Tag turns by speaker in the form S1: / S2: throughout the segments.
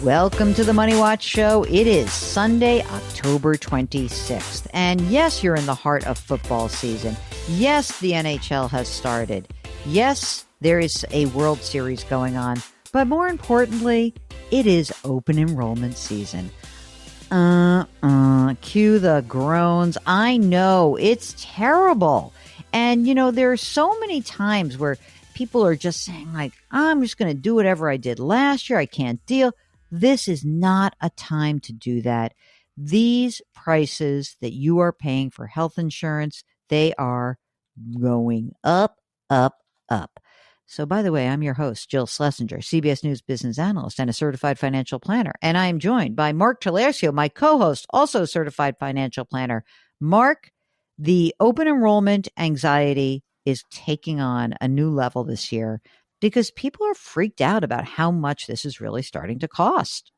S1: Welcome to the Money Watch Show. It is Sunday, October 26th. And yes, you're in the heart of football season. Yes, the NHL has started. Yes, there is a World Series going on. But more importantly, it is open enrollment season. Cue the groans. I know, it's terrible. And, you know, there are so many times where people are just saying, like, I'm just going to do whatever I did last year. I can't deal. This is not a time to do that. These prices that you are paying for health insurance, they are going up, up, up. So, by the way, I'm your host, Jill Schlesinger, CBS News business analyst and a certified financial planner. And I am joined by Mark Talercio, my co-host, also certified financial planner. Mark, the open enrollment anxiety is taking on a new level this year because people are freaked out about how much this is really starting to cost.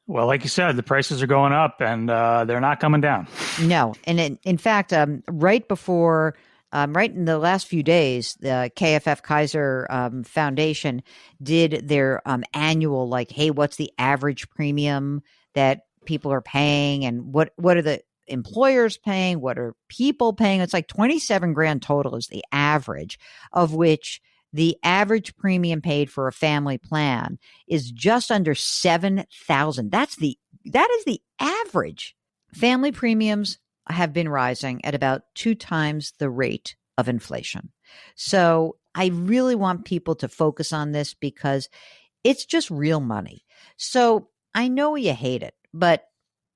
S2: Well, like you said, the prices are going up and they're not coming down.
S1: No. And in fact, right in the last few days, the KFF Kaiser Foundation did their annual, like, hey, what's the average premium that people are paying and what are the employers paying? What are people paying? It's like 27 grand total is the average, of which the average premium paid for a family plan is just under $7,000. That is the average. Family premiums have been rising at about 2 times the rate of inflation. So I really want people to focus on this because it's just real money. So I know you hate it, but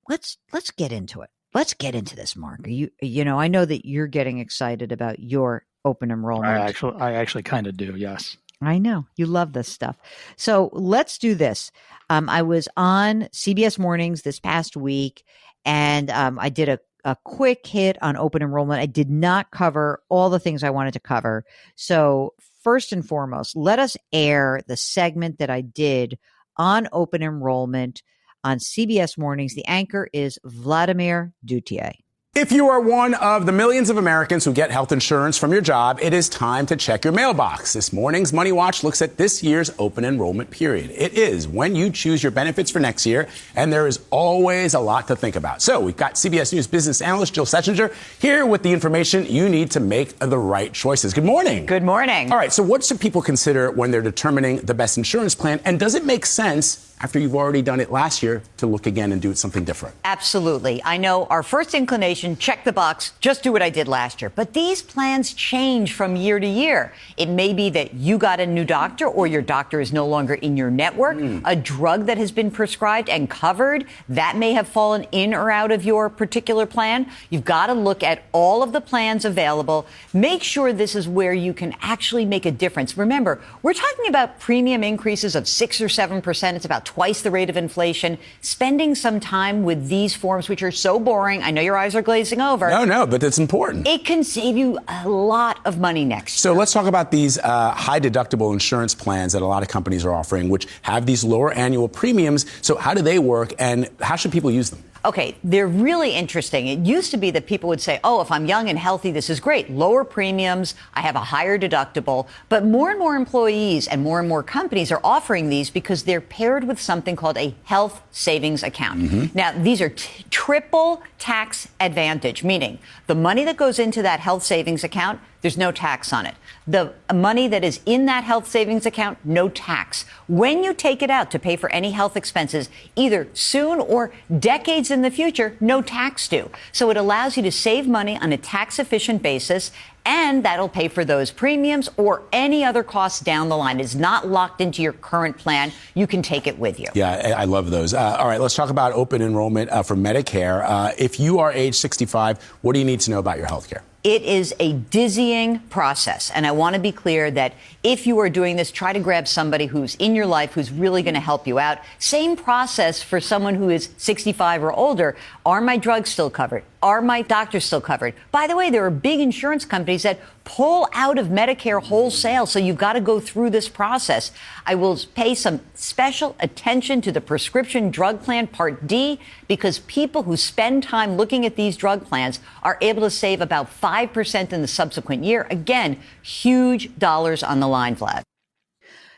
S1: let's get into it. Let's get into this, Mark. You know, I know that you're getting excited about your open enrollment.
S2: I actually kind of do, yes.
S1: I know. You love this stuff. So let's do this. I was on CBS Mornings this past week, and I did a quick hit on open enrollment. I did not cover all the things I wanted to cover. So first and foremost, let us air the segment that I did on open enrollment on CBS Mornings. The anchor is Vladimir Duthiers.
S3: If you are one of the millions of Americans who get health insurance from your job, it is time to check your mailbox. This morning's Money Watch looks at this year's open enrollment period. It is when you choose your benefits for next year, and there is always a lot to think about. So we've got CBS News business analyst Jill Schlesinger here with the information you need to make the right choices. Good morning.
S4: Good morning.
S3: All right, so what should people consider when they're determining the best insurance plan, and does it make sense after you've already done it last year to look again and do something different?
S4: Absolutely. I know our first inclination, check the box, just do what I did last year. But these plans change from year to year. It may be that you got a new doctor or your doctor is no longer in your network. A drug that has been prescribed and covered, that may have fallen in or out of your particular plan. You've got to look at all of the plans available. Make sure this is where you can actually make a difference. Remember, we're talking about premium increases of 6 or 7%. It's about twice the rate of inflation. Spending some time with these forms, which are so boring. I know your eyes are glazing over.
S3: No, but it's important.
S4: It can save you a lot of money next year.
S3: So let's talk about these high deductible insurance plans that a lot of companies are offering, which have these lower annual premiums. So how do they work and how should people use them?
S4: Okay, they're really interesting. It used to be that people would say, oh, if I'm young and healthy, this is great. Lower premiums, I have a higher deductible. But more and more employees and more companies are offering these because they're paired with something called a health savings account. Now, these are triple tax advantage, meaning the money that goes into that health savings account, there's no tax on it. The money that is in that health savings account, no tax. When you take it out to pay for any health expenses, either soon or decades in the future, no tax due. So it allows you to save money on a tax-efficient basis, and that'll pay for those premiums or any other costs down the line. It's not locked into your current plan. You can take it with you.
S3: Yeah, I love those. All right, let's talk about open enrollment for Medicare. If you are age 65, what do you need to know about your health care?
S4: It is a dizzying process. And I want to be clear that if you are doing this, try to grab somebody who's in your life who's really going to help you out. Same process for someone who is 65 or older. Are my drugs still covered? Are my doctors still covered? By the way, there are big insurance companies that pull out of Medicare wholesale, so you've got to go through this process. I will pay some special attention to the prescription drug plan Part D because people who spend time looking at these drug plans are able to save about 5% in the subsequent year. Again, huge dollars on the line, Vlad.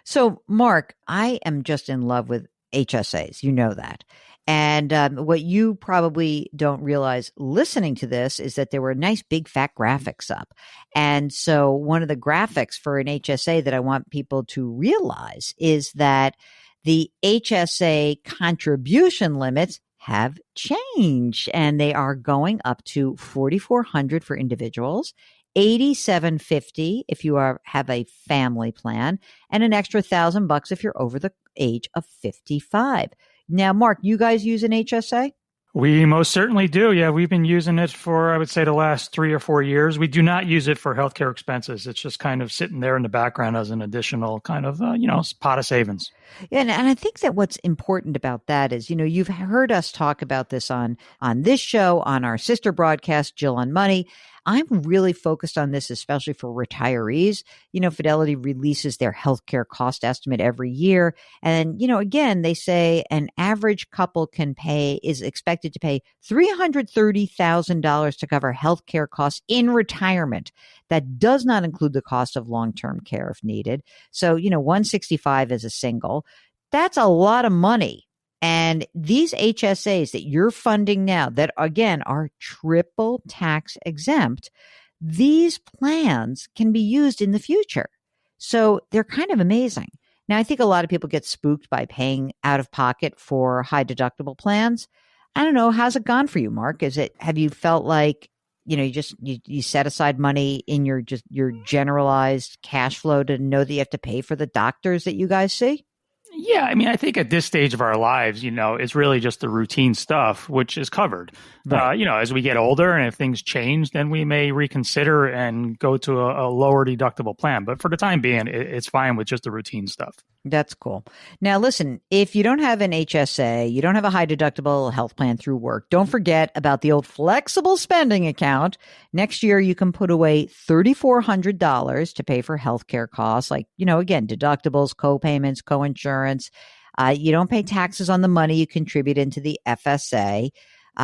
S1: So, Mark, I am just in love with HSAs. You know that. And what you probably don't realize listening to this is that there were nice big fat graphics up. And so one of the graphics for an HSA that I want people to realize is that the HSA contribution limits have changed, and they are going up to $4,400 for individuals, $8,750 if you have a family plan, and an extra $1,000 if you're over the age of 55. Now, Mark, you guys use an HSA?
S2: We most certainly do. Yeah, we've been using it for, I would say, the last 3 or 4 years. We do not use it for healthcare expenses. It's just kind of sitting there in the background as an additional kind of, pot of savings.
S1: Yeah, and I think that what's important about that is, you've heard us talk about this on this show, on our sister broadcast, Jill on Money. I'm really focused on this, especially for retirees. Fidelity releases their healthcare cost estimate every year. And, again, they say an average couple is expected to pay $330,000 to cover healthcare costs in retirement. That does not include the cost of long-term care if needed. So, 165 as a single. That's a lot of money. And these HSAs that you're funding now that, again, are triple tax exempt, these plans can be used in the future. So they're kind of amazing. Now, I think a lot of people get spooked by paying out of pocket for high deductible plans. I don't know. How's it gone for you, Mark? Have you felt like, you set aside money in your generalized cash flow to know that you have to pay for the doctors that you guys see?
S2: Yeah, I think at this stage of our lives, it's really just the routine stuff, which is covered.
S1: Right.
S2: As we get older and if things change, then we may reconsider and go to a lower deductible plan. But for the time being, it's fine with just the routine stuff.
S1: That's cool. Now, listen, if you don't have an HSA, you don't have a high deductible health plan through work, don't forget about the old flexible spending account. Next year, you can put away $3,400 to pay for healthcare costs, like, again, deductibles, co-payments, co-insurance. You don't pay taxes on the money you contribute into the FSA.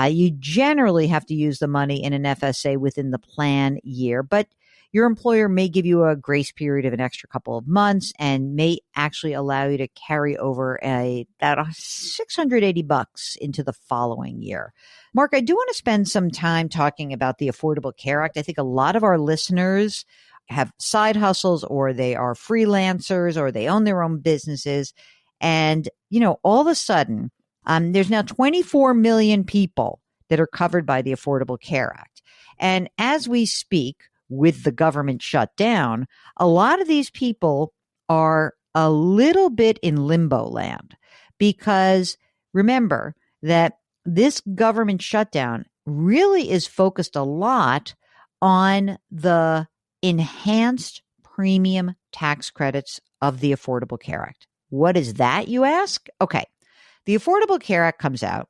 S1: You generally have to use the money in an FSA within the plan year, but your employer may give you a grace period of an extra couple of months and may actually allow you to carry over that $680 into the following year. Mark, I do want to spend some time talking about the Affordable Care Act. I think a lot of our listeners have side hustles, or they are freelancers, or they own their own businesses. And, all of a sudden, there's now 24 million people that are covered by the Affordable Care Act. And as we speak, with the government shut down, a lot of these people are a little bit in limbo land, because remember that this government shutdown really is focused a lot on the enhanced premium tax credits of the Affordable Care Act. What is that, you ask? Okay. The Affordable Care Act comes out,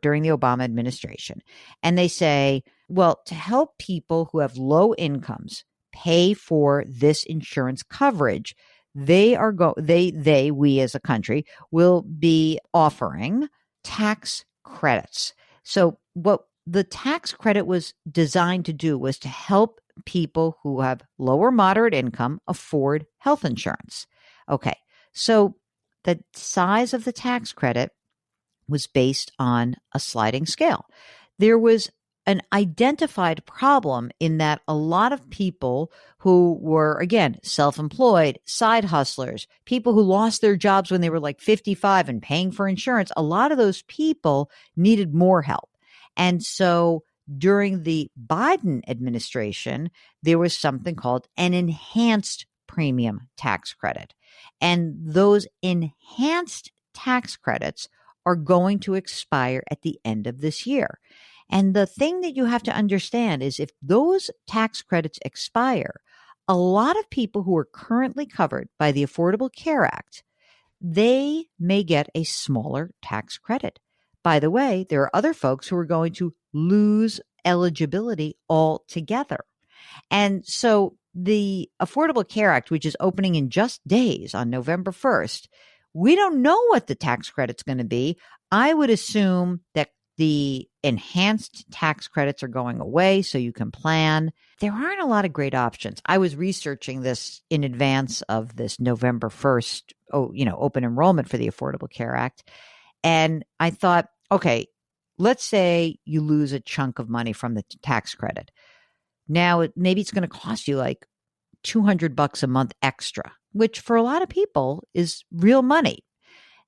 S1: during the Obama administration. And they say, well, to help people who have low incomes pay for this insurance coverage, we as a country will be offering tax credits. So what the tax credit was designed to do was to help people who have low or moderate income afford health insurance. Okay. So the size of the tax credit was based on a sliding scale. There was an identified problem in that a lot of people who were, again, self-employed, side hustlers, people who lost their jobs when they were like 55 and paying for insurance, a lot of those people needed more help. And so during the Biden administration, there was something called an enhanced premium tax credit. And those enhanced tax credits are going to expire at the end of this year. And the thing that you have to understand is if those tax credits expire, a lot of people who are currently covered by the Affordable Care Act, they may get a smaller tax credit. By the way, there are other folks who are going to lose eligibility altogether. And so the Affordable Care Act, which is opening in just days on November 1st, we don't know what the tax credit's going to be. I would assume that The enhanced tax credits are going away, so you can plan. There aren't a lot of great options. I was researching this in advance of this November 1st, open enrollment for the Affordable Care Act. And I thought, okay, let's say you lose a chunk of money from the tax credit. Now, maybe it's going to cost you like $200 a month extra, which for a lot of people is real money.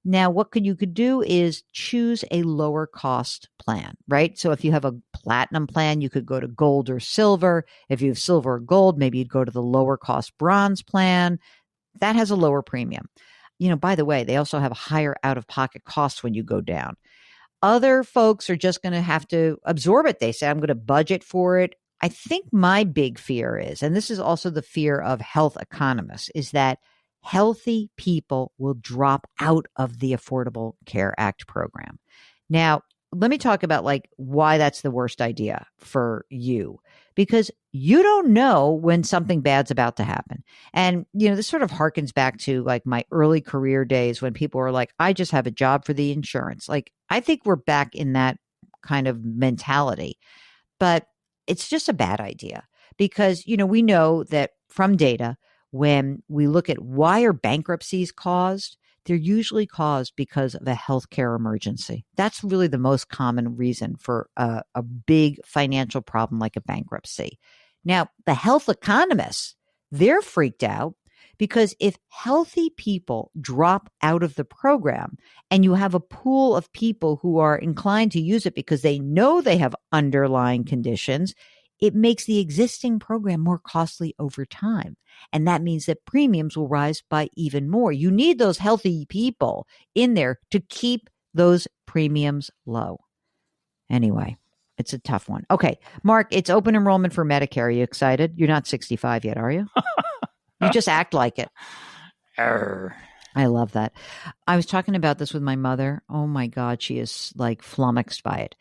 S1: Now, what you could do is choose a lower cost plan, right? So if you have a platinum plan, you could go to gold or silver. If you have silver or gold, maybe you'd go to the lower cost bronze plan. That has a lower premium. By the way, they also have higher out-of-pocket costs when you go down. Other folks are just going to have to absorb it. They say, I'm going to budget for it. I think my big fear is, and this is also the fear of health economists, is that healthy people will drop out of the Affordable Care Act program. Now, let me talk about why that's the worst idea for you, because you don't know when something bad's about to happen. And, this sort of harkens back to my early career days when people were like, I just have a job for the insurance. I think we're back in that kind of mentality, but it's just a bad idea because, we know that from data, when we look at why are bankruptcies caused, they're usually caused because of a healthcare emergency. That's really the most common reason for a big financial problem like a bankruptcy. Now, the health economists, they're freaked out because if healthy people drop out of the program and you have a pool of people who are inclined to use it because they know they have underlying conditions, it makes the existing program more costly over time. And that means that premiums will rise by even more. You need those healthy people in there to keep those premiums low. Anyway, it's a tough one. Okay, Mark, it's open enrollment for Medicare. Are you excited? You're not 65 yet, are you? You just act like it. I love that. I was talking about this with my mother. Oh my God, she is flummoxed by it.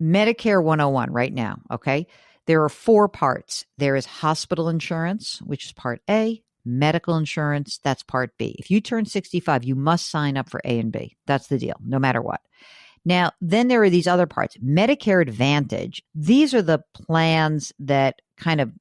S1: Medicare 101 right now, okay? There are 4 parts. There is hospital insurance, which is part A, medical insurance, that's part B. If you turn 65, you must sign up for A and B. That's the deal, no matter what. Now, then there are these other parts. Medicare Advantage, these are the plans that kind of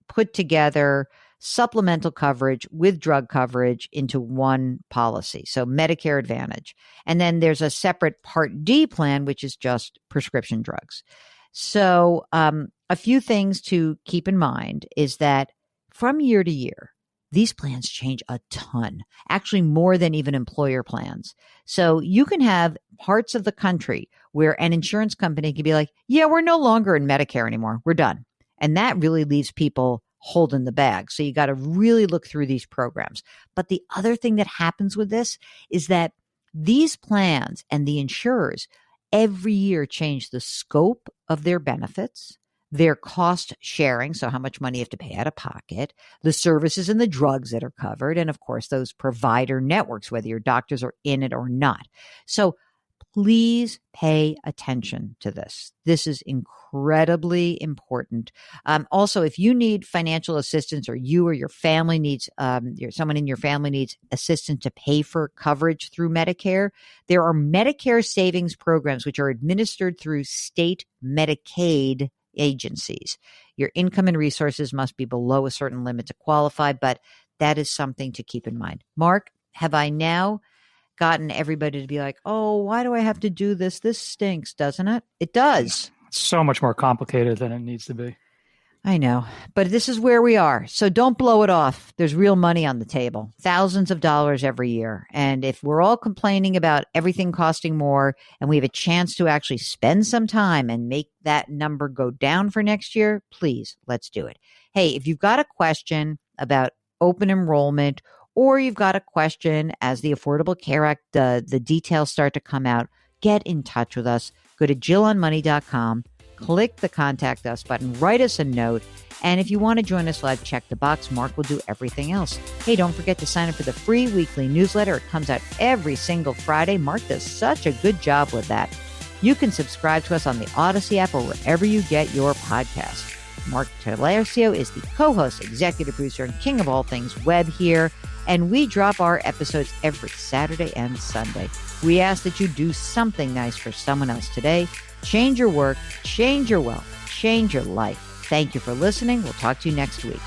S1: put together supplemental coverage with drug coverage into one policy. So Medicare Advantage. And then there's a separate Part D plan, which is just prescription drugs. So a few things to keep in mind is that from year to year, these plans change a ton, actually more than even employer plans. So you can have parts of the country where an insurance company can be like, yeah, we're no longer in Medicare anymore. We're done. And that really leaves people holding the bag. So you got to really look through these programs. But the other thing that happens with this is that these plans and the insurers every year change the scope of their benefits, their cost sharing, so how much money you have to pay out of pocket, the services and the drugs that are covered, and of course, those provider networks, whether your doctors are in it or not. So please pay attention to this. This is incredibly important. Also, if you need financial assistance or you or your family needs, someone in your family needs assistance to pay for coverage through Medicare, there are Medicare savings programs which are administered through state Medicaid agencies. Your income and resources must be below a certain limit to qualify, but that is something to keep in mind. Mark, have I now gotten everybody to be like, oh, why do I have to do this? This stinks, doesn't it? It does.
S2: It's so much more complicated than it needs to be.
S1: I know, but this is where we are. So don't blow it off. There's real money on the table, thousands of dollars every year. And if we're all complaining about everything costing more and we have a chance to actually spend some time and make that number go down for next year, please, let's do it. Hey, if you've got a question about open enrollment or you've got a question as the Affordable Care Act, the details start to come out, get in touch with us. Go to JillOnMoney.com. Click the Contact Us button, write us a note, and if you want to join us live, check the box. Mark will do everything else. Hey, don't forget to sign up for the free weekly newsletter. It comes out every single Friday. Mark does such a good job with that. You can subscribe to us on the Odyssey app or wherever you get your podcast. Mark Talercio is the co-host, executive producer, and king of all things web here, and we drop our episodes every Saturday and Sunday. We ask that you do something nice for someone else today. Change your work, change your wealth, change your life. Thank you for listening. We'll talk to you next week.